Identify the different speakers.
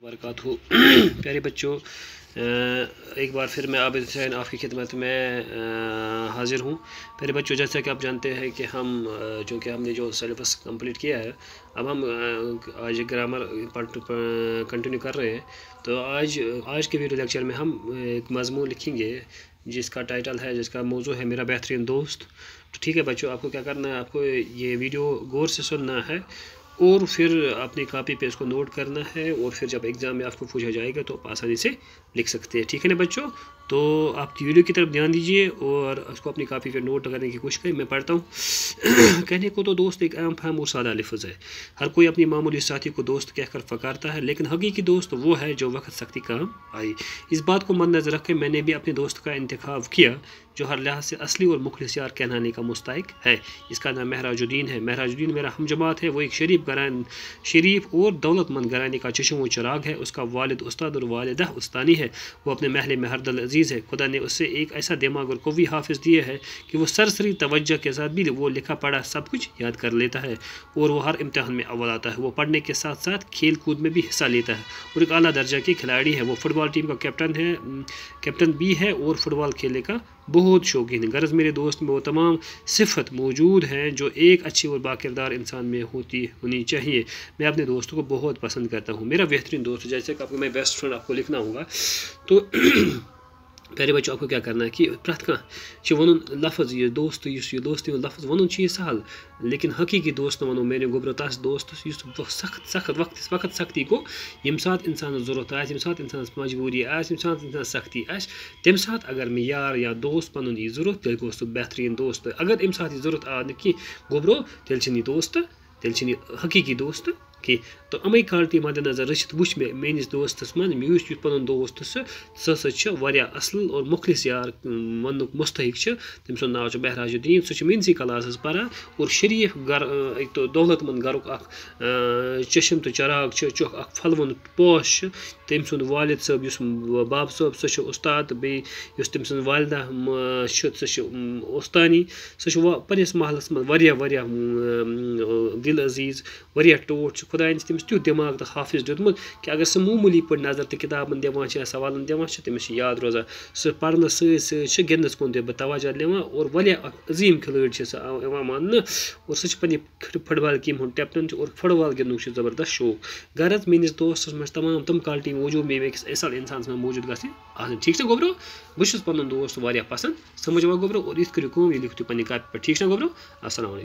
Speaker 1: वबरकातुहू। प्यारे बच्चों, एक बार फिर मैं आबिद हुसैन आपकी खिदमत में हाज़िर हूँ। प्यारे बच्चों, जैसा कि आप जानते हैं कि हमने जो सिलेबस कंप्लीट किया है, अब हम आज ग्रामर कंटिन्यू कर रहे हैं। तो आज के वीडियो लेक्चर में हम एक मज़मून लिखेंगे जिसका टाइटल है, जिसका मौजू है मेरा बेहतरीन दोस्त। तो ठीक है बच्चों, आपको क्या करना है, आपको ये वीडियो गौर से सुनना है और फिर अपनी कॉपी पे इसको नोट करना है, और फिर जब एग्ज़ाम में आपको पूछा जाएगा तो आप आसानी से लिख सकते हैं। ठीक है ना बच्चों? तो आप वीडियो की तरफ ध्यान दीजिए और उसको अपनी कॉपी पे नोट करने की कोशिश करें। मैं पढ़ता हूँ। कहने को तो दोस्त एक आम फाहम और सादा लफ्ज़ है। हर कोई अपनी मामूली साथी को दोस्त कहकर फकारता है, लेकिन हकीकी दोस्त वो है जो वक्त सख्ती काम आए। इस बात को मद्देनज़र रख के मैंने भी अपने दोस्त का इंतखाब किया जो हर लिहाज से असली और मुखलिस यार कहलाने का मुस्तहिक है। इसका नाम महराजुद्दीन है। महराजुद्दीन मेरा हमजमात है। वो एक शरीफ और दौलतमंद घराने का चश्म व चिराग है। उसका वालिद उस्ताद और वालिदा उस्तानी है। वो अपने महल में हरदल अजीज़ है। खुदा ने उससे एक ऐसा दिमाग और कवी हाफिज़ दिया है कि वो सरसरी तवज्जो के साथ भी वो लिखा पढ़ा सब कुछ याद कर लेता है, और वो हर इम्तिहान में अव्वल आता है। वो पढ़ने के साथ साथ खेल कूद में भी हिस्सा लेता है और एक आला दर्जा की खिलाड़ी है। वो फुटबॉल टीम का कैप्टन भी है और फुटबॉल खेलने का बहुत शौकीन है। गरज मेरे दोस्त में वो तमाम सिफत मौजूद हैं जो एक अच्छी और बाकिरदार इंसान में होनी चाहिए। मैं अपने दोस्तों को बहुत पसंद करता हूँ। मेरा बेहतरीन दोस्त, जैसे कि आपको मैं बेस्ट फ्रेंड आपको लिखना होगा। तो प्यारे बच्चों, आपको क्या करना है कि प्रत कह वन लफ्ज़ ये दोस्त लफ्ज़ वन सहल, लेकिन हकीकी दोस्त वनो मेरे गोबर तस दोस्त सख्त वक्त सख्ती को यम सात इंसान ज़रूरत आए, यम सात इंसान मजबूरी आए, यम सात इंसान सख्ती आए, तम सात अगर मैं यार या दोस्त पन यह ज़रूरत तेल गो सह बेहतरीन दोस्त। अगर अम सात यह ज़रूरत आ न कि गोबरो तेल दोस्त, तेल हकीकी दोस्त कि। तो अमे क्वालिटी मद्देनजर रचित वुच मेनिस दोस्तस मन मीस यु पन दोस्त सह असल और मुखलिस यार वन मुस्तहिक। तम सुन नाव महराजुद्दीन। सह मेनसी क्लास पढ़ान और शरीफ गर एक तो दौलतमंद गरुक चश्म तो चिराग चुख फलवन पोश। तम सुन वालिद साहब बाब साहब सह उस्ताद, बे तम सुन वालिदा सह उस्तानी। सह पन्निस महलस मं दिल अजीज वरिया टोट। खुदा तमिस त्यु दिमाग तो हाफिज दितमुत कि अगर सह मामूली पे नजर तो किताबन दिवान सवालन दिवान तमिस याद रोजान। सह पढ़ने सह गिंदस कुन तवज्जो दिवान और वारिया अजीम खिलाड़ी सह मान। और सह पन्ने फुटबॉल टीम हुंद कैप्टन और फुटबॉल गिंदनुक जबरदस्त शौक। गरज मेनिस दोस्तस मं तमाम तम क्वालिटी मौजूद मे अकिस असल इंसान में मौजूद गि आसन। ठीक है गोबरो? बहुत पन दोस्त वारिया पसंद, समझ वा गोबरो? और इस करियो कम, यह लिखो पन्ने कॉपी पे। ठीक है गोबरो? अस्सलाम वालेकुम।